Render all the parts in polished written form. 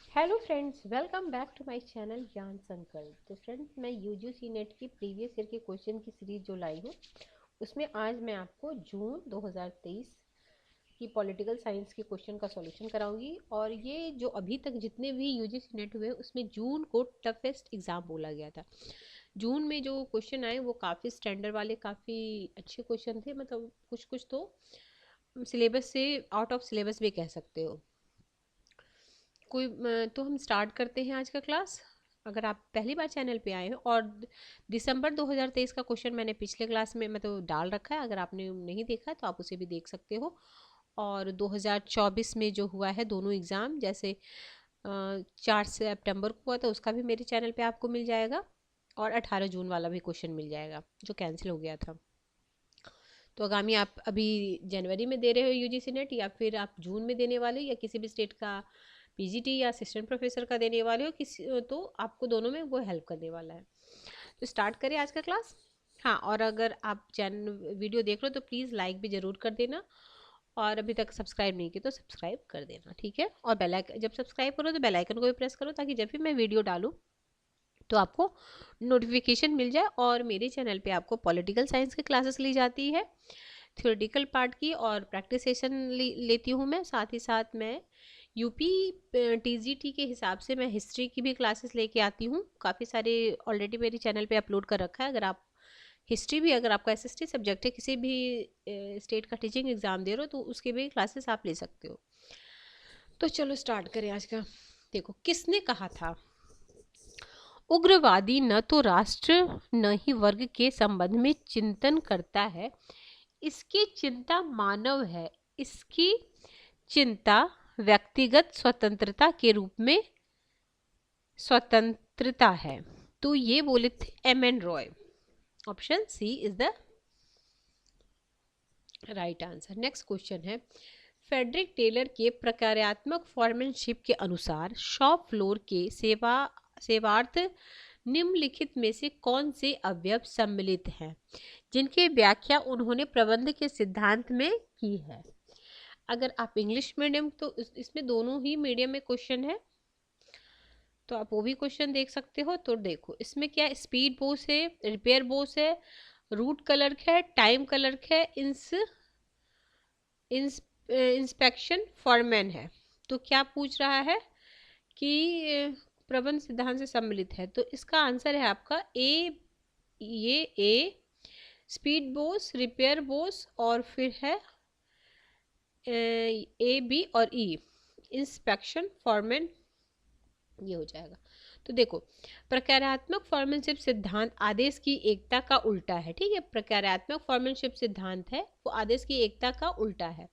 Hello friends, welcome back to my channel Gyan Sankalp. तो friends, मैं UGC NET की previous year के क्वेश्चन की सीरीज जो लाई हूँ उसमें आज मैं आपको जून 2023 की पॉलिटिकल साइंस के क्वेश्चन का सॉल्यूशन कराऊंगी। और ये जो अभी तक जितने भी यूजीसी नेट हुए उसमें जून को टफेस्ट एग्जाम बोला गया था। जून में जो क्वेश्चन आए वो काफ़ी स्टैंडर्ड वाले, काफ़ी अच्छे क्वेश्चन थे। मतलब कुछ कुछ तो सिलेबस से आउट ऑफ सिलेबस भी कह सकते हो। तो हम स्टार्ट करते हैं आज का क्लास। अगर आप पहली बार चैनल पे आए हो, और दिसंबर 2023 का क्वेश्चन मैंने पिछले क्लास में मतलब डाल रखा है, अगर आपने नहीं देखा है तो आप उसे भी देख सकते हो। और 2024 में जो हुआ है दोनों एग्ज़ाम, जैसे 4 सितंबर को हुआ था, उसका भी मेरे चैनल पे आपको मिल जाएगा। और 18 जून वाला भी क्वेश्चन मिल जाएगा जो कैंसिल हो गया था। तो आगामी आप अभी जनवरी में दे रहे हो यूजीसी नेट, या फिर आप जून में देने वाले हो, या किसी भी स्टेट का पीजीटी या असिस्टेंट प्रोफेसर का देने वाले हो किसी, तो आपको दोनों में वो हेल्प करने वाला है। तो स्टार्ट करें आज का क्लास। हाँ, और अगर आप चैनल वीडियो देख रहे हो तो प्लीज़ लाइक भी ज़रूर कर देना, और अभी तक सब्सक्राइब नहीं की तो सब्सक्राइब कर देना, ठीक है। और बेल आइकन, जब सब्सक्राइब करो तो बेल आइकन को भी प्रेस करो, ताकि जब भी मैं वीडियो डालूँ तो आपको नोटिफिकेशन मिल जाए। और मेरे चैनल पे आपको पॉलिटिकल साइंस की क्लासेस ली जाती है, थ्योरेटिकल पार्ट की, और प्रैक्टिस सेशन लेती हूँ मैं। साथ ही साथ मैं यूपी टीजीटी के हिसाब से मैं हिस्ट्री की भी क्लासेस लेके आती हूँ। काफ़ी सारे ऑलरेडी मेरे चैनल पे अपलोड कर रखा है। अगर आप हिस्ट्री भी, अगर आपका एसएसटी सब्जेक्ट है, किसी भी स्टेट का टीचिंग एग्ज़ाम दे रहे हो तो उसके भी क्लासेस आप ले सकते हो। तो चलो स्टार्ट करें आज का। देखो, किसने कहा था, उग्रवादी न तो राष्ट्र न ही वर्ग के संबंध में चिंतन करता है, इसकी चिंता मानव है, इसकी चिंता व्यक्तिगत स्वतंत्रता के रूप में स्वतंत्रता है। तो ये बोले थे MN. Roy. Option C is the right answer. Next question है, फेडरिक टेलर के प्रकार्यात्मक फॉर्मनशिप के अनुसार शॉप फ्लोर के सेवार्थ निम्नलिखित में से कौन से अवयव सम्मिलित हैं, जिनकी व्याख्या उन्होंने प्रबंध के सिद्धांत में की है। अगर आप इंग्लिश मीडियम, तो इसमें दोनों ही मीडियम में क्वेश्चन है, तो आप वो भी क्वेश्चन देख सकते हो। तो देखो, इसमें क्या स्पीड बोस है, रिपेयर बोस है, रूट क्लर्क है, टाइम क्लर्क है, इंस्पेक्शन फॉरमैन है। तो क्या पूछ रहा है कि प्रबंध सिद्धांत से सम्मिलित है, तो इसका आंसर है आपका ए। ये ए स्पीड बोस, रिपेयर बोस, और फिर है ए, बी और ई इंस्पेक्शन फॉरमैन, ये हो जाएगा। तो देखो, प्रकार्यात्मक फॉर्मनशिप सिद्धांत आदेश की एकता का उल्टा है, ठीक है। प्रकार्यात्मक फॉर्मनशिप सिद्धांत है वो आदेश की एकता का उल्टा है।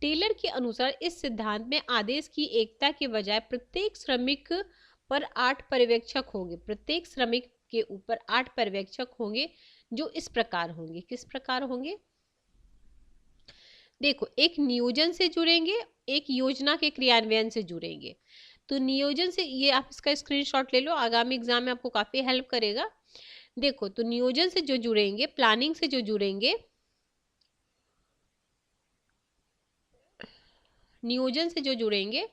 टेलर के अनुसार इस सिद्धांत में आदेश की एकता के बजाय प्रत्येक श्रमिक पर 8 पर्यवेक्षक होंगे, प्रत्येक श्रमिक के ऊपर 8 पर्यवेक्षक होंगे, जो इस प्रकार होंगे। किस प्रकार होंगे, देखो, एक नियोजन से जुड़ेंगे, एक योजना के क्रियान्वयन से जुड़ेंगे। तो नियोजन से, ये आप इसका स्क्रीनशॉट ले लो, आगामी एग्जाम में आपको काफी हेल्प करेगा। देखो, तो नियोजन से जो जुड़ेंगे, प्लानिंग से जो जुड़ेंगे, नियोजन से जो जुड़ेंगे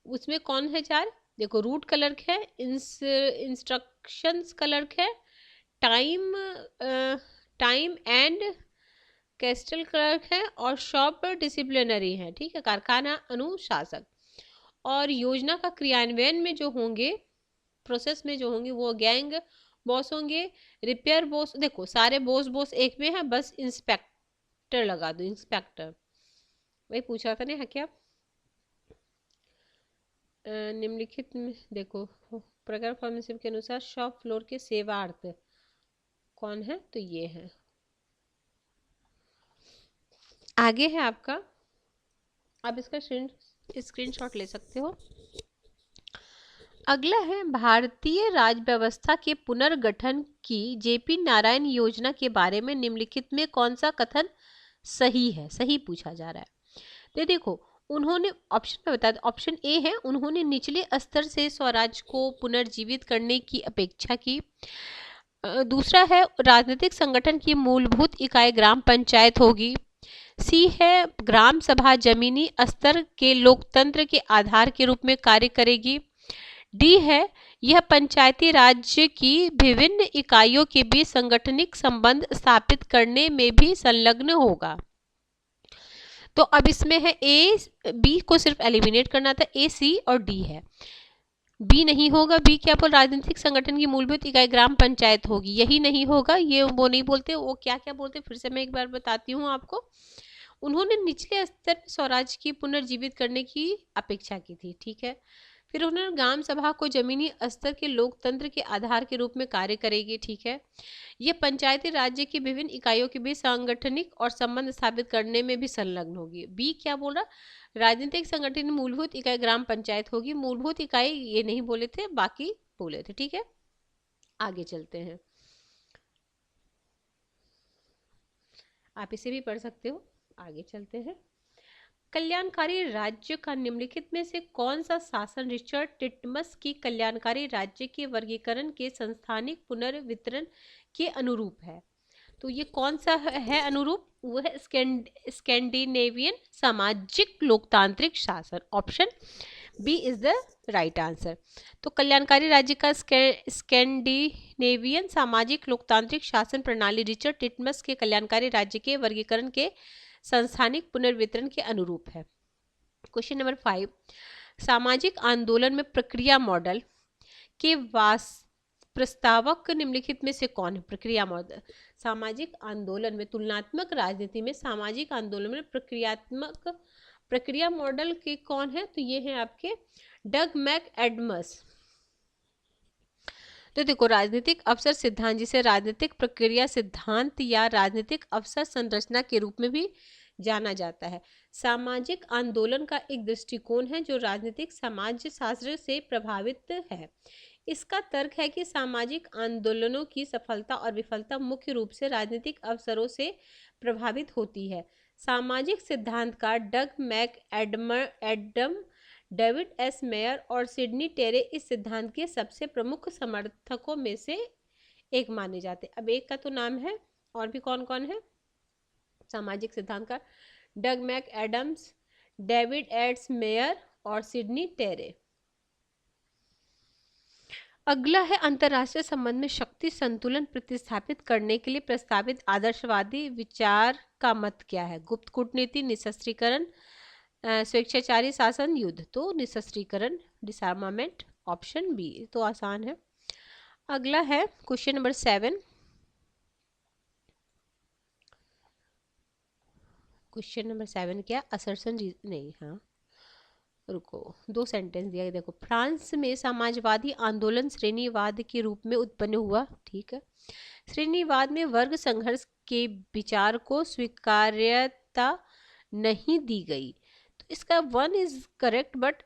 उसमें कौन है 4, देखो, रूट क्लर्क है, इंस्ट्रक्शंस क्लर्क है, time time and castle clerk है, और शॉप डिसिप्लिनरी है, ठीक है, कारखाना अनुशासक। और योजना का क्रियान्वयन में जो होंगे, प्रोसेस में जो होंगे, वो गैंग बॉस होंगे, रिपेयर बॉस। देखो, सारे बॉस बॉस एक में है, बस इंस्पेक्टर लगा दो, इंस्पेक्टर। वही पूछा था ना क्या, निम्नलिखित में देखो, प्रकार फॉर्मेशिप के अनुसार शॉप फ्लोर के सेवार्थ कौन है, तो ये है। आगे है आपका, आप इसका स्क्रीनशॉट ले सकते हो। अगला है, भारतीय राज्य व्यवस्था के पुनर्गठन की जेपी नारायण योजना के बारे में निम्नलिखित में कौन सा कथन सही है, सही पूछा जा रहा है। तो देखो, उन्होंने, ऑप्शन में बता दो, ऑप्शन ए है, उन्होंने निचले स्तर से स्वराज को पुनर्जीवित करने की अपेक्षा की। दूसरा है, राजनीतिक संगठन की मूलभूत इकाई ग्राम पंचायत होगी। सी है, ग्राम सभा जमीनी स्तर के लोकतंत्र के आधार के रूप में कार्य करेगी। डी है, यह पंचायती राज्य की विभिन्न इकाइयों के बीच सांगठनिक संबंध स्थापित करने में भी संलग्न होगा। तो अब इसमें है ए, बी को सिर्फ एलिमिनेट करना था, ए, सी और डी है। बी नहीं होगा, बी क्या बोल, राजनीतिक संगठन की मूलभूत इकाई ग्राम पंचायत होगी, यही नहीं होगा, ये वो नहीं बोलते, वो क्या क्या बोलते फिर से मैं एक बार बताती हूँ आपको। उन्होंने निचले स्तर पर स्वराज की पुनर्जीवित करने की अपेक्षा की थी, ठीक है। फिर उन्होंने ग्राम सभा को जमीनी स्तर के लोकतंत्र के आधार के रूप में कार्य करेगी, ठीक है। यह पंचायती राज्य की विभिन्न इकाइयों के बीच सांगठनिक और संबंध स्थापित करने में भी संलग्न होगी। बी क्या बोल रहा, राजनीतिक संगठन मूलभूत इकाई ग्राम पंचायत होगी, मूलभूत इकाई ये नहीं बोले थे, बाकी बोले थे, ठीक है। आगे चलते हैं, आप इसे भी पढ़ सकते हो। आगे चलते हैं, कल्याणकारी राज्य का निम्नलिखित में से कौन सा शासन रिचर्ड टिटमस की कल्याणकारी राज्य के वर्गीकरण के संस्थानिक पुनर्वितरण के अनुरूप है। तो ये कौन सा है अनुरूप, वो है स्कैंडिनेवियन सामाजिक लोकतांत्रिक शासन। Option B is the right answer. तो कल्याणकारी राज्य का स्कैंडिनेवियन सामाजिक लोकतांत्रिक शासन प्रणाली रिचर्ड टिटमस के कल्याणकारी राज्य के वर्गीकरण के संस्थानिक पुनर्वितरण के अनुरूप है। क्वेश्चन नंबर 5, सामाजिक आंदोलन में प्रक्रिया मॉडल के प्रस्तावक निम्नलिखित में से कौन है। प्रक्रिया मॉडल, सामाजिक आंदोलन में, तुलनात्मक राजनीति में सामाजिक आंदोलन में प्रक्रिया मॉडल के कौन है, तो ये है आपके डग मैकएडम्स। तो देखो, राजनीतिक अवसर सिद्धांत, जिसे राजनीतिक प्रक्रिया सिद्धांत या राजनीतिक अवसर संरचना के रूप में भी जाना जाता है, सामाजिक आंदोलन का एक दृष्टिकोण है जो राजनीतिक समाज शास्त्र से प्रभावित है। इसका तर्क है कि सामाजिक आंदोलनों की सफलता और विफलता मुख्य रूप से राजनीतिक अवसरों से प्रभावित होती है। सामाजिक सिद्धांतकार डग मैकएडम, डेविड एस मेयर और सिडनी टेरे इस सिद्धांत के सबसे प्रमुख समर्थकों में से एक माने जाते हैं। अब एक का तो नाम है, और भी कौन कौन है सामाजिक सिद्धांतकार, डग मैकएडम्स, डेविड एस मेयर और सिडनी टेरे। अगला है, अंतर्राष्ट्रीय संबंध में शक्ति संतुलन प्रतिस्थापित करने के लिए प्रस्तावित आदर्शवादी विचार का मत क्या है। गुप्त कूटनीति, निशस्त्रीकरण, स्वेच्छाचारी शासन, युद्ध। तो निशस्त्रीकरण, डिसआर्मामेंट, ऑप्शन बी, तो आसान है। अगला है क्वेश्चन नंबर 7, क्वेश्चन नंबर 7 क्या, असर्शन नहीं, हाँ रुको, 2 सेंटेंस दिया है। देखो, फ्रांस में समाजवादी आंदोलन श्रेणीवाद के रूप में उत्पन्न हुआ, ठीक है। श्रेणीवाद में वर्ग संघर्ष के विचार को स्वीकार्यता नहीं दी गई, तो इसका 1 is correct but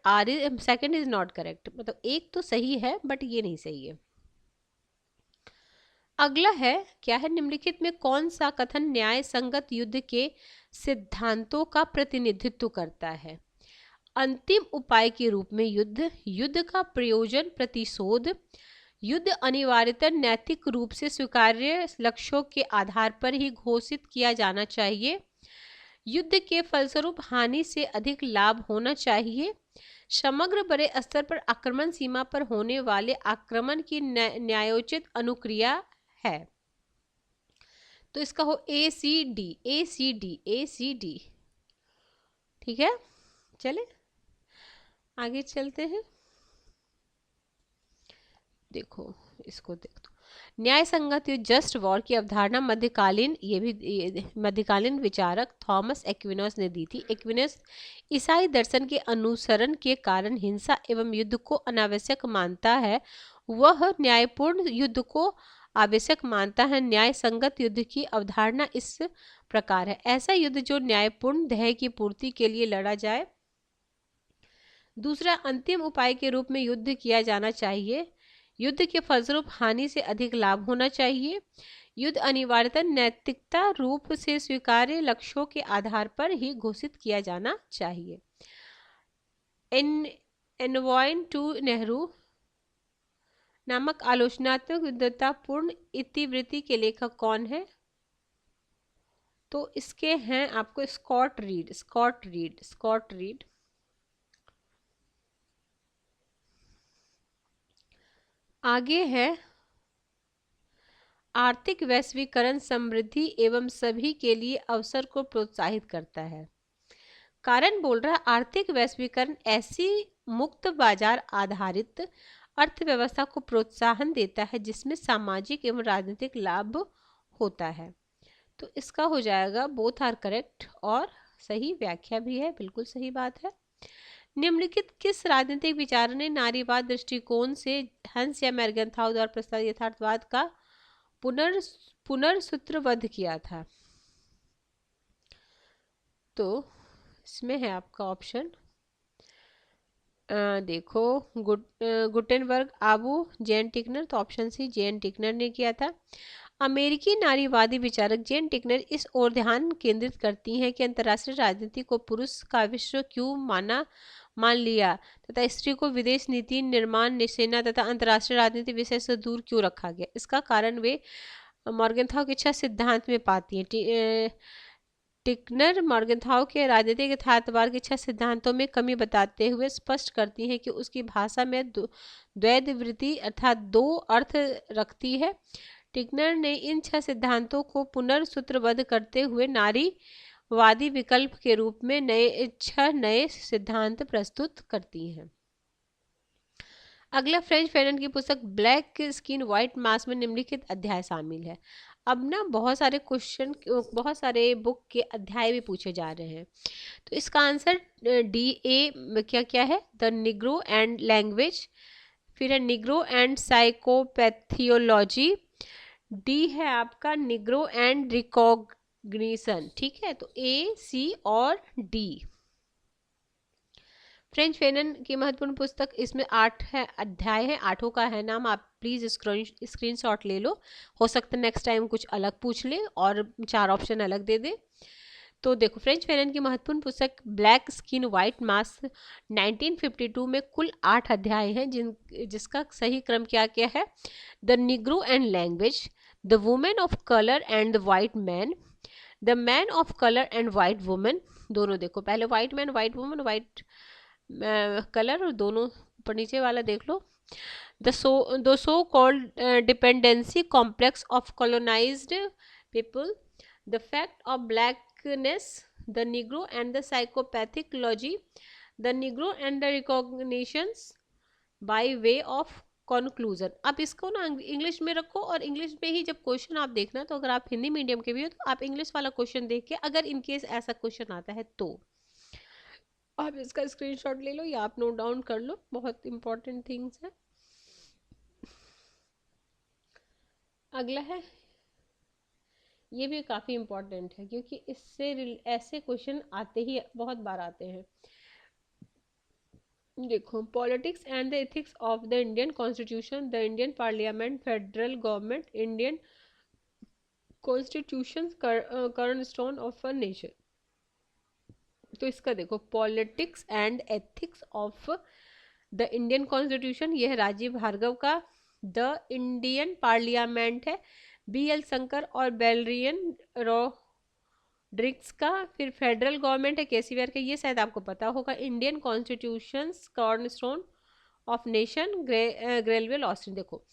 second is not correct, मतलब एक तो सही है बट ये नहीं सही है। अगला है, क्या है, निम्नलिखित में कौन सा कथन न्याय संगत युद्ध के सिद्धांतों का प्रतिनिधित्व करता है। अंतिम उपाय के रूप में युद्ध, युद्ध का प्रयोजन प्रतिशोध, युद्ध अनिवार्यतः नैतिक रूप से स्वीकार्य लक्ष्यों के आधार पर ही घोषित किया जाना चाहिए, युद्ध के फलस्वरूप हानि से अधिक लाभ होना चाहिए, समग्र बड़े स्तर पर आक्रमण सीमा पर होने वाले आक्रमण की न्यायोचित अनुक्रिया है। तो इसका हो ए सी डी, ए सी डी, ए सी डी, ठीक है। चले आगे चलते हैं, देखो इसको देख दो। न्याय संगत युद्ध, जस्ट वॉर की अवधारणा मध्यकालीन, ये भी मध्यकालीन विचारक थॉमस एक्विनोस ने दी थी। एक्विनोस ईसाई दर्शन के अनुसरण के कारण हिंसा एवं युद्ध को अनावश्यक मानता है, वह न्यायपूर्ण युद्ध को आवश्यक मानता है। न्याय संगत युद्ध की अवधारणा इस प्रकार है, ऐसा युद्ध जो न्यायपूर्ण ध्येय की पूर्ति के लिए लड़ा जाए। दूसरा, अंतिम उपाय के रूप में युद्ध किया जाना चाहिए, युद्ध के फलस्वरूप हानि से अधिक लाभ होना चाहिए, युद्ध अनिवार्यतः नैतिकता रूप से स्वीकार्य लक्ष्यों के आधार पर ही घोषित किया जाना चाहिए। एनवॉय टू नेहरू नामक आलोचनात्मक विद्वत्तापूर्ण इतिवृत्ति के लेखक कौन है। तो इसके हैं आपको Scott Reid, Scott Reid, Scott Reid. आगे है आर्थिक वैश्वीकरण समृद्धि एवं सभी के लिए अवसर को प्रोत्साहित करता है। कारण बोल रहा है आर्थिक वैश्वीकरण ऐसी मुक्त बाजार आधारित अर्थव्यवस्था को प्रोत्साहन देता है जिसमें सामाजिक एवं राजनीतिक लाभ होता है। तो इसका हो जाएगा बोथ आर करेक्ट, और सही व्याख्या भी है, बिल्कुल सही बात है। निम्नलिखित किस राजनीतिक विचार ने नारीवाद दृष्टिकोण से हंस या मैर्गनथाउ द्वारा प्रस्तावित यथार्थवाद का पुनर्सूत्रबद्ध किया था? तो इसमें है आपका ऑप्शन देखो, गुटेनबर्ग, आबू, जेन टिकनर। तो ऑप्शन सी जेन टिकनर ने किया था। अमेरिकी नारीवादी विचारक जेन टिकनर इस ओर ध्यान केंद्रित करती हैं कि अंतर्राष्ट्रीय राजनीति को पुरुष का विश्व क्यों मान लिया तथा स्त्री को विदेश नीति निर्माण, सेना तथा अंतर्राष्ट्रीय राजनीति विषय से दूर क्यों रखा गया। इसका कारण वे मॉर्गनथाउ के इच्छा सिद्धांत में पाती हैं। टिकनर मॉर्गनथाउ के राजनीतिक यथार्थवाद के इच्छा सिद्धांतों में कमी बताते हुए स्पष्ट करती हैं कि उसकी भाषा में द्वैध वृत्ति अर्थात दो अर्थ रखती है। टिकनर ने इन छह सिद्धांतों को पुनर्सूत्रबद्ध करते हुए नारीवादी विकल्प के रूप में नए सिद्धांत प्रस्तुत करती हैं। अगला फ्रेंच फैनन की पुस्तक ब्लैक स्किन व्हाइट मास्क में निम्नलिखित अध्याय शामिल है। अब ना बहुत सारे बुक के अध्याय भी पूछे जा रहे हैं। तो इसका आंसर क्या है? द निग्रो एंड लैंग्वेज, फिर है निग्रो एंड साइकोपैथियोलॉजी, डी है आपका निग्रो एंड रिकॉग्निशन। ठीक है, तो ए, सी और डी। फ्रेंच फैनन की महत्वपूर्ण पुस्तक, इसमें 8 है अध्याय है, 8 का है नाम। आप प्लीज स्क्रीनशॉट ले लो, हो सकता है नेक्स्ट टाइम कुछ अलग पूछ ले और 4 ऑप्शन अलग दे दे। तो देखो, फ्रेंच फैनन की महत्वपूर्ण पुस्तक ब्लैक स्किन व्हाइट मास्क 1952 में कुल 8 अध्याय हैं, जिसका सही क्रम क्या है? The Negro and language, the women of colour and the white man, the man of colour and white women. दोनों देखो, पहले white man, white women, white colour, और दोनों ऊपर नीचे वाला देख लो। The so called dependency complex of colonised people, the fact of blackness, the Negro and the psychopathology, the Negro and the recognitions by way of conclusion. आप इसको ना इंग्लिश में रखो, और इंग्लिश में ही जब क्वेश्चन आप देखना, तो अगर आप हिंदी मीडियम के भी हो तो आप इंग्लिश वाला क्वेश्चन देख के, अगर इनकेस ऐसा क्वेश्चन आता है तो आप इसका स्क्रीनशॉट ले लो या आप नोट डाउन कर लो, बहुत इंपॉर्टेंट थिंग्स है। अगला है, ये भी काफ़ी इंपॉर्टेंट है क्योंकि इससे ऐसे क्वेश्चन आते ही बहुत बार आते हैं। देखो, politics and the ethics of the Indian constitution, the Indian parliament, federal government, Indian constitution cornerstone of a nation. तो इसका देखो, politics and ethics of the Indian constitution, यह है राजीव भार्गव का। द इंडियन पार्लियामेंट है BL शंकर और बेलरियन रॉड्रिक्स का। फिर फेडरल गवर्नमेंट है केसी वेयर का, ये शायद आपको पता होगा। Indian constitution cornerstone of nation, Granville Austin. देखो,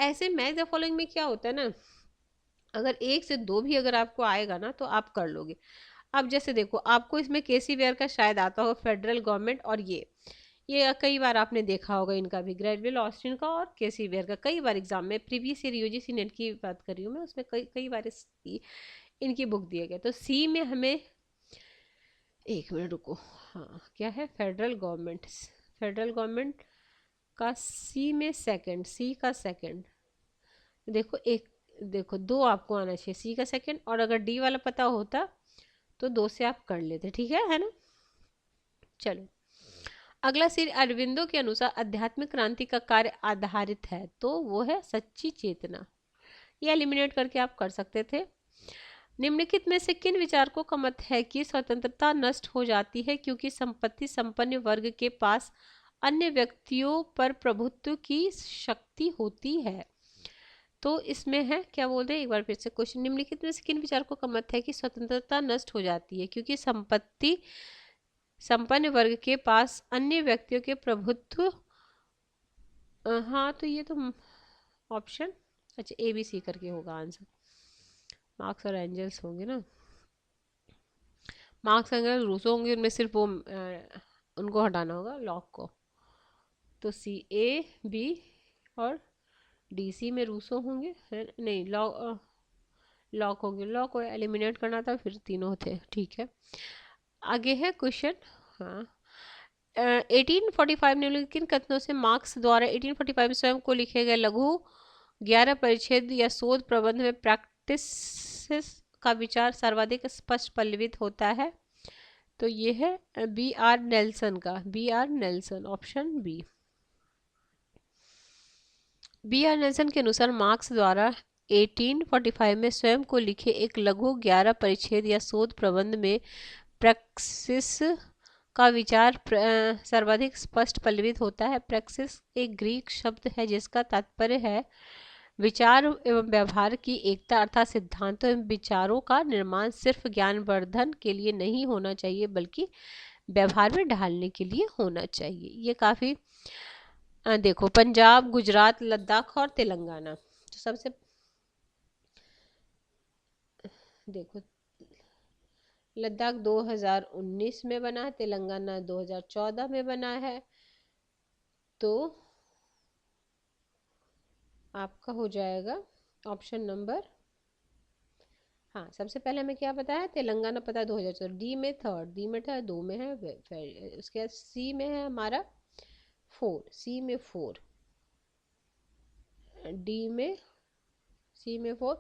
ऐसे मैच द फॉलोइंग में क्या होता है ना, अगर 1 से 2 भी अगर आपको आएगा ना तो आप कर लोगे। अब जैसे देखो, आपको इसमें केसी वेयर का शायद आता हो, फेडरल गवर्नमेंट, और ये कई बार आपने देखा होगा इनका भी, ग्रेलवेल ऑस्टिन का और केसी वेयर का, कई बार एग्जाम में प्रीवियस ईयर यूजीसी नेट की बात कर रही हूँ मैं, उसमें कई बार इनकी बुक दिए गए। तो सी में हमें, एक मिनट रुको, हाँ क्या है, फेडरल गवर्नमेंट का सी में सेकंड, सी का सेकंड। देखो, देखो 2 आपको आना चाहिए, सी का सेकंड, और अगर डी वाला पता होता तो 2 से आप कर लेते। ठीक है ना? चलो, अगला श्री अरविंदो के अनुसार आध्यात्मिक क्रांति का कार्य आधारित है, तो वो है सच्ची चेतना। ये एलिमिनेट करके आप कर सकते थे। निम्नलिखित में से किन विचारकों का मत है कि स्वतंत्रता नष्ट हो जाती है क्योंकि संपत्ति संपन्न वर्ग के पास अन्य व्यक्तियों पर प्रभुत्व की शक्ति होती है? तो इसमें है, क्या बोल रहे हैं एक बार फिर से क्वेश्चन, निम्नलिखित में से किन विचारकों का मत है कि स्वतंत्रता नष्ट हो जाती है क्योंकि संपत्ति संपन्न वर्ग के पास अन्य व्यक्तियों के प्रभुत्व। हाँ, तो ये तो ऑप्शन, अच्छा ए बी सी करके होगा आंसर। मार्क्स और एंजल्स होंगे ना, मार्क्स एंजल रूसो होंगे, उनमें सिर्फ वो उनको हटाना होगा लॉक को। तो सी ए बी और डी सी में रूसो होंगे, है नहीं, लॉक होंगे, लॉक को एलिमिनेट करना था, फिर तीनों थे, ठीक है। आगे है क्वेश्चन, हाँ 1845 निम्नलिखित किन कथनों से मार्क्स द्वारा 1845 में स्वयं को लिखे गए लघु 11 परिच्छेद या शोध प्रबंध में प्रैक्टिस का विचार सर्वाधिक स्पष्ट पल्लवित होता है? तो ये है बी आर नेल्सन का, B R Nelson, option B. B R Nelson के अनुसार मार्क्स द्वारा 1845 में स्वयं को लिखे एक लघु 11 परिच्छेद या शोध प्रबंध में प्रैक्सिस का विचार सर्वाधिक स्पष्ट पल्लवित होता है। प्रैक्सिस एक ग्रीक शब्द है जिसका तात्पर्य है विचार एवं व्यवहार की एकता, अर्थात सिद्धांतों एवं विचारों का निर्माण सिर्फ ज्ञानवर्धन के लिए नहीं होना चाहिए बल्कि व्यवहार में ढालने के लिए होना चाहिए। ये काफ़ी देखो, पंजाब, गुजरात, लद्दाख और तेलंगाना, तो सबसे देखो लद्दाख 2019 में बना है, तेलंगाना 2014 में बना है, तो आपका हो जाएगा ऑप्शन नंबर, हाँ सबसे पहले हमें क्या पता है, तेलंगाना पता है 2014, डी में थर्ड, डी में था, दो में है, उसके बाद सी में है हमारा 4, सी में 4, डी में, सी में 4,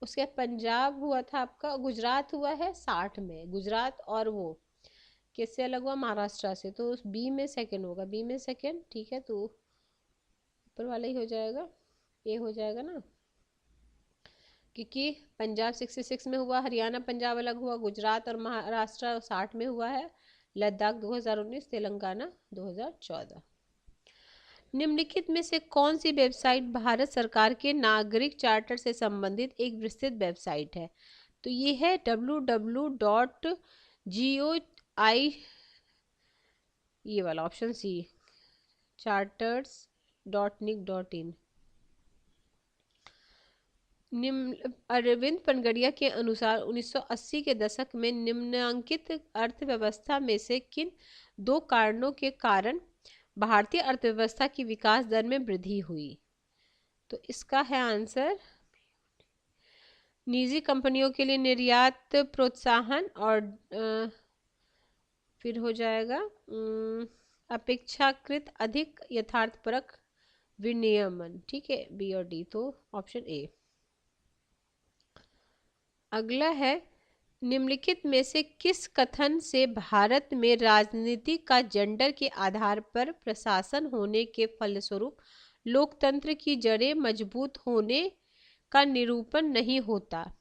उसके बाद पंजाब हुआ था आपका, गुजरात हुआ है 60 में, गुजरात और वो किससे अलग हुआ, महाराष्ट्र से, तो उस बी में सेकंड होगा, बी में सेकंड, ठीक है, तो ऊपर वाला ही हो जाएगा, ए हो जाएगा ना, क्योंकि पंजाब 66 में हुआ, हरियाणा पंजाब अलग हुआ, गुजरात और महाराष्ट्र 60 में हुआ है, लद्दाख 2019, तेलंगाना 2014। निम्नलिखित में से कौन सी वेबसाइट भारत सरकार के नागरिक चार्टर से संबंधित एक विस्तृत वेबसाइट है? तो ये है www.goi, ये वाला ऑप्शन सी, charters.nic.in। निम्न अरविंद पनगड़िया के अनुसार 1980 के दशक में निम्नांकित अर्थव्यवस्था में से किन दो कारणों के कारण भारतीय अर्थव्यवस्था की विकास दर में वृद्धि हुई? तो इसका है आंसर, निजी कंपनियों के लिए निर्यात प्रोत्साहन और फिर हो जाएगा अपेक्षाकृत अधिक यथार्थपरक विनियमन, ठीक है, बी और डी, तो ऑप्शन ए। अगला है, निम्नलिखित में से किस कथन से भारत में राजनीति का जेंडर के आधार पर प्रशासन होने के फलस्वरूप लोकतंत्र की जड़ें मजबूत होने का निरूपण नहीं होता?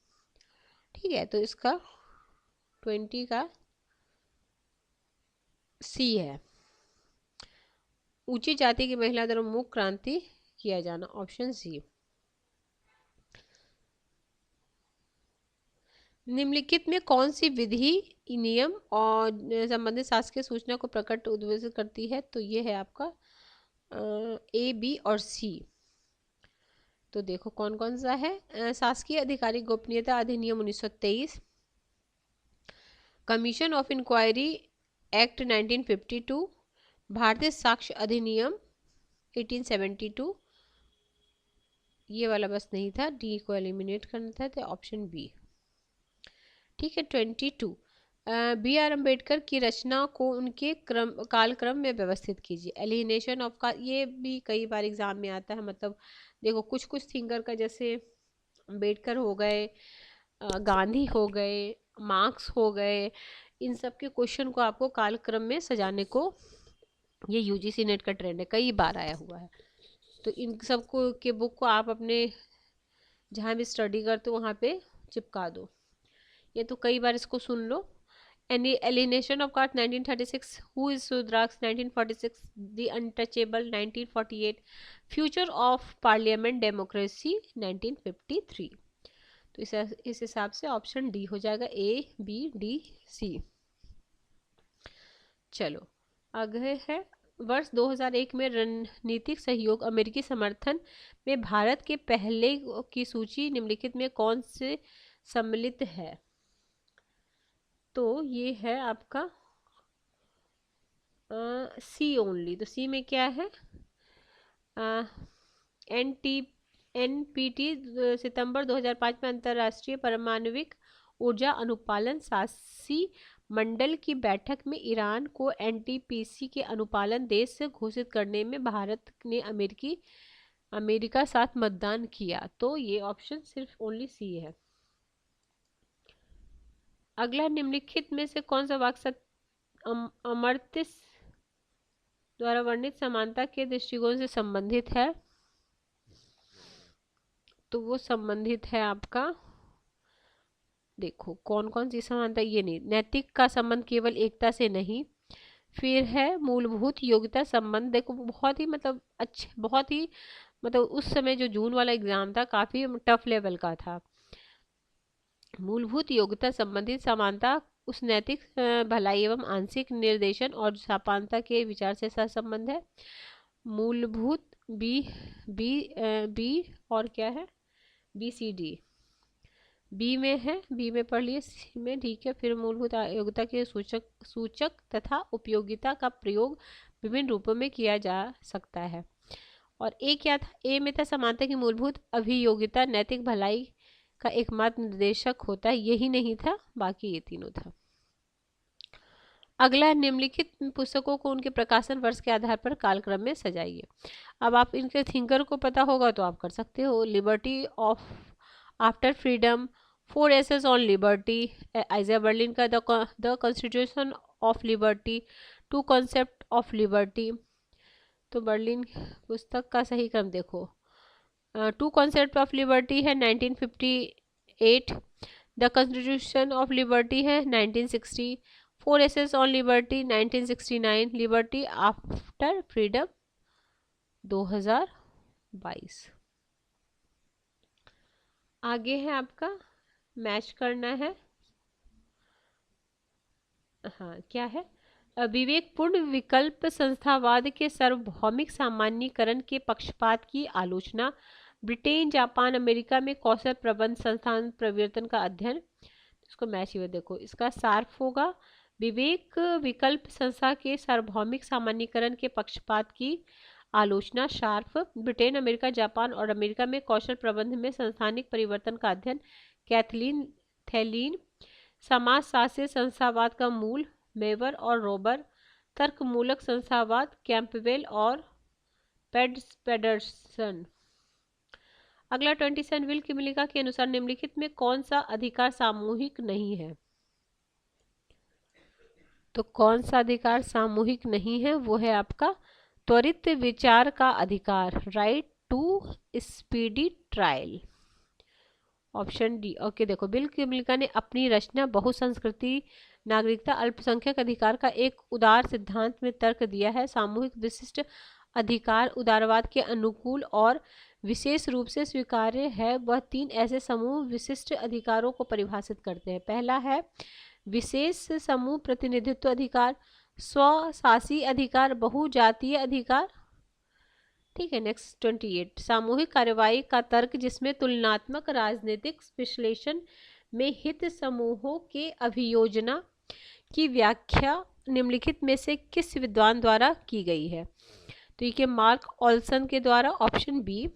ठीक है, तो इसका 20 का सी है, ऊंची जाति की महिला द्वारा मुक्त क्रांति किया जाना, ऑप्शन सी। निम्नलिखित में कौन सी विधि नियम और संबंधित शासकीय सूचना को प्रकट उद्देश्य करती है? तो ये है आपका ए, बी और सी। तो देखो कौन कौन सा है, शासकीय अधिकारी गोपनीयता अधिनियम 1923, कमीशन ऑफ इंक्वायरी एक्ट 1952, भारतीय साक्ष्य अधिनियम 1872, ये वाला बस नहीं था, डी को एलिमिनेट करना था, तो ऑप्शन बी, ठीक है। 22, बी आर अम्बेडकर की रचना को उनके कालक्रम में व्यवस्थित कीजिए। एलिनेशन ऑफ का, ये भी कई बार एग्जाम में आता है, मतलब देखो कुछ कुछ थिंकर का, जैसे अम्बेडकर हो गए, गांधी हो गए, मार्क्स हो गए, इन सब के क्वेश्चन को आपको कालक्रम में सजाने को, ये यूजीसी नेट का ट्रेंड है, कई बार आया हुआ है। तो इन सबको के बुक को आप अपने जहाँ भी स्टडी करते हो वहाँ पे चिपका दो, ये तो कई बार इसको सुन लो। Annihilation of caste 1936, who is रुद्राक्ष 1946, the untouchable 1948, future of parliament democracy 1953। तो इस हिसाब से ऑप्शन डी हो जाएगा, ए बी डी सी। चलो आगे है वर्ष 2001 में रणनीतिक सहयोग अमेरिकी समर्थन में भारत के पहले की सूची निम्नलिखित में कौन से सम्मिलित है? तो ये है आपका सी ओनली। तो सी में क्या है? एनपीटी सितंबर 2005 में अंतर्राष्ट्रीय परमाणविक ऊर्जा अनुपालन शासी मंडल की बैठक में ईरान को एनटीपीसी के अनुपालन देश से घोषित करने में भारत ने अमेरिका साथ मतदान किया। तो ये ऑप्शन सिर्फ ओनली सी है। अगला, निम्नलिखित में से कौन सा वाक्य अमर्त्य द्वारा वर्णित समानता के दृष्टिकोण से संबंधित है? तो वो संबंधित है आपका, देखो कौन कौन सी समानता, ये नहीं, नैतिक का संबंध केवल एकता से नहीं, फिर है मूलभूत योग्यता संबंध। देखो बहुत ही मतलब अच्छे, बहुत ही मतलब उस समय जो जून वाला एग्जाम था काफी टफ लेवल का था। मूलभूत योग्यता संबंधित समानता उस नैतिक भलाई एवं आंशिक निर्देशन और समानता के विचार से सहसंबंध है। मूलभूत बी और क्या है? B C D. बी में है, बी में पढ़ लिए, सी में ठीक है। फिर मूलभूत योग्यता के सूचक तथा उपयोगिता का प्रयोग विभिन्न रूपों में किया जा सकता है। और ए क्या था? ए में था समानता की मूलभूत अभियोगिता नैतिक भलाई का एकमात्र निर्देशक होता है, यही नहीं था, बाकी ये तीनों था। अगला, निम्नलिखित पुस्तकों को उनके प्रकाशन वर्ष के आधार पर कालक्रम में सजाइए। अब आप इनके थिंकर को पता होगा तो आप कर सकते हो। Liberty of after freedom, 4 essays on liberty, Isaiah Berlin का the constitution of liberty, 2 concept of liberty. तो बर्लिन पुस्तक का सही क्रम देखो, 2 कॉन्सेप्ट ऑफ लिबर्टी है 1958, द कॉन्स्टिट्यूशन ऑफ लिबर्टी है 1960, 4 essays on liberty 1969, liberty after freedom 2022। आगे है आपका मैच करना है। हाँ, क्या है? विवेकपूर्ण विकल्प संस्थावाद के सार्वभौमिक सामान्यीकरण के पक्षपात की आलोचना, ब्रिटेन जापान अमेरिका में कौशल प्रबंध संस्थान परिवर्तन का अध्ययन। इसको मैच ही देखो, इसका सार्फ होगा विवेक विकल्प संस्था के सार्वभौमिक सामान्यीकरण के पक्षपात की आलोचना, शार्फ ब्रिटेन अमेरिका जापान और अमेरिका में कौशल प्रबंध में संस्थानिक परिवर्तन का अध्ययन, कैथलीन थैलीन समाजशास्त्रीय संस्थावाद का मूल, मेवर और रोबर तर्कमूलक संस्थावाद, कैंपबेल और पेडरसन। अगला 27 विल किमलिका के अनुसार निम्नलिखित में कौन सा अधिकार सामूहिक नहीं है? तो कौन सा अधिकार सामूहिक नहीं है? वो है आपका त्वरित विचार का अधिकार, right to speedy trial, option D. Okay, देखो बिल किमलिका ने अपनी रचना बहुसंस्कृति नागरिकता अल्पसंख्यक अधिकार का एक उदार सिद्धांत में तर्क दिया है। सामूहिक विशिष्ट अधिकार उदारवाद के अनुकूल और विशेष रूप से स्वीकार्य है। वह 3 ऐसे समूह विशिष्ट अधिकारों को परिभाषित करते हैं। पहला है विशेष समूह प्रतिनिधित्व अधिकार, स्वशासी अधिकार, बहुजातीय अधिकार, ठीक है। नेक्स्ट 28 सामूहिक कार्यवाही का तर्क, जिसमें तुलनात्मक राजनीतिक विश्लेषण में हित समूहों के अभियोजना की व्याख्या निम्नलिखित में से किस विद्वान द्वारा की गई है? तो ये मार्क ऑल्सन के द्वारा, ऑप्शन बी।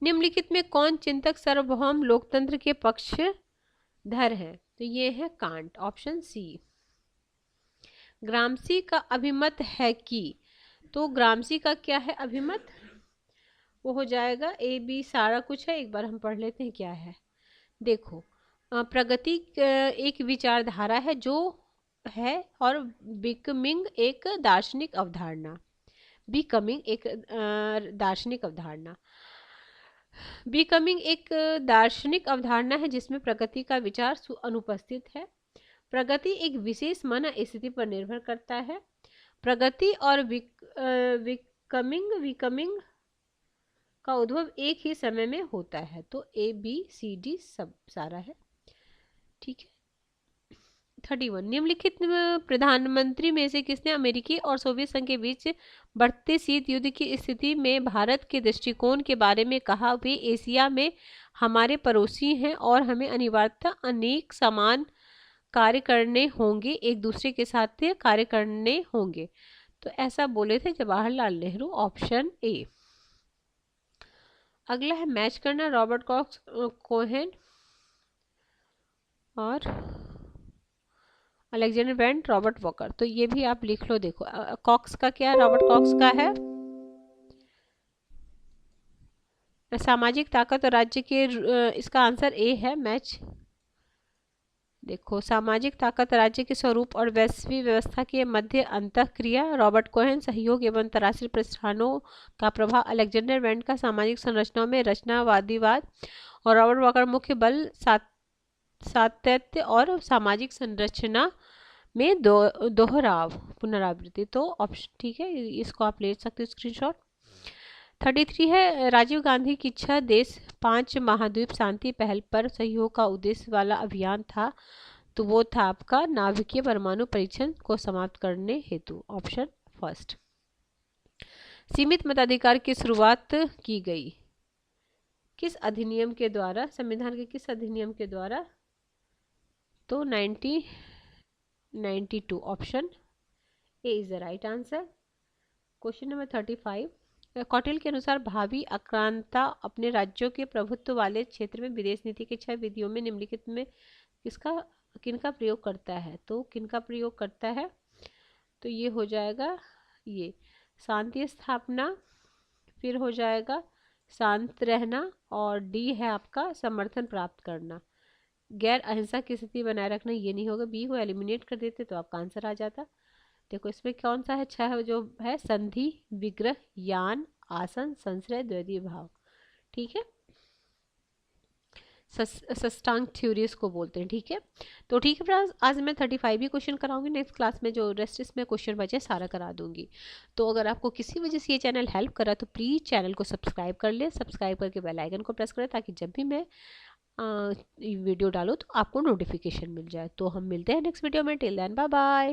निम्नलिखित में कौन चिंतक सार्वभौम लोकतंत्र के पक्षधर है? तो ये है कांट, ऑप्शन सी। ग्रामसी का अभिमत है कि, तो ग्रामसी का क्या है अभिमत? वो हो जाएगा ए बी, सारा कुछ है, एक बार हम पढ़ लेते हैं क्या है। देखो, प्रगति एक विचारधारा है जो है, और बिकमिंग एक दार्शनिक अवधारणा, बिकमिंग एक दार्शनिक अवधारणा, बिकमिंग एक दार्शनिक अवधारणा है जिसमें प्रगति का विचार अनुपस्थित है। प्रगति एक विशेष मन स्थिति पर निर्भर करता है। प्रगति और विकमिंग का उद्भव एक ही समय में होता है। तो ए बी सी डी सब सारा है, ठीक है। 31 निम्नलिखित प्रधानमंत्री में से किसने अमेरिकी और सोवियत संघ के बीच बढ़ते शीत युद्ध की स्थिति में भारत के दृष्टिकोण के बारे में कहा? वे एशिया में हमारे पड़ोसी हैं और हमें अनिवार्यतः अनेक समान कार्य करने होंगे, एक दूसरे के साथ कार्य करने होंगे। तो ऐसा बोले थे जवाहरलाल नेहरू, ऑप्शन ए। अगला है मैच करना, रॉबर्ट कॉक्स कोहेन और अलेक्जेंडर वेंट, रॉबर्ट वॉकर। तो ये भी आप लिख लो। देखो कॉक्स का क्या है, रॉबर्ट कॉक्स का है सामाजिक ताकत और राज्य के, इसका आंसर ए है मैच। देखो सामाजिक ताकत राज्य के स्वरूप और वैश्विक व्यवस्था के मध्य अंतःक्रिया, रॉबर्ट कोहेन सहयोग एवं अंतर्राष्ट्रीय प्रतिष्ठानों का प्रभाव, अलेक्जेंडर वेंट का सामाजिक संरचनाओं में रचनावादीवाद और रॉबर्ट वॉकर मुख्य बल सातत्य और सामाजिक संरचना में दोहराव पुनरावृत्ति। तो ऑप्शन ठीक है, इसको आप ले सकते हो स्क्रीनशॉट। 33 है राजीव गांधी की इच्छा देश 5 महाद्वीप शांति पहल पर सहयोग का उद्देश्य वाला अभियान था। तो वो था आपका नाभिकीय परमाणु परीक्षण को समाप्त करने हेतु, ऑप्शन फर्स्ट। सीमित मताधिकार की शुरुआत की गई किस अधिनियम के द्वारा? संविधान के किस अधिनियम के द्वारा? तो 1992, option A is the right answer. Question number 35, Kautilya के अनुसार भावी आक्रांता अपने राज्यों के प्रभुत्व वाले क्षेत्र में विदेश नीति के 6 विधियों में निम्नलिखित में किनका प्रयोग करता है? तो किनका प्रयोग करता है? तो ये हो जाएगा ये शांति स्थापना, फिर हो जाएगा शांत रहना, और डी है आपका समर्थन प्राप्त करना। गैर अहिंसा की स्थिति बनाए रखना ये नहीं होगा, बी को एलिमिनेट कर देते तो आपका आंसर आ जाता। देखो इसमें कौन सा है? 6 जो है संधि, विग्रह, यान, आसन, संश्रय, द्वैधीय भाव। ठीक है, सस्टांग थ्योरीज को बोलते हैं। ठीक है, तो ठीक है फ्रेंड्स, आज मैं 35 ही क्वेश्चन कराऊंगी। नेक्स्ट क्लास में जो रेस्ट इसमें क्वेश्चन बचे सारा करा दूंगी। तो अगर आपको किसी वजह से ये चैनल हेल्प करा तो प्लीज़ चैनल को सब्सक्राइब कर ले, सब्सक्राइब करके बेल आइकन को प्रेस करें ताकि जब भी मैं वीडियो डालो तो आपको नोटिफिकेशन मिल जाए। तो हम मिलते हैं नेक्स्ट वीडियो में। Till then bye bye.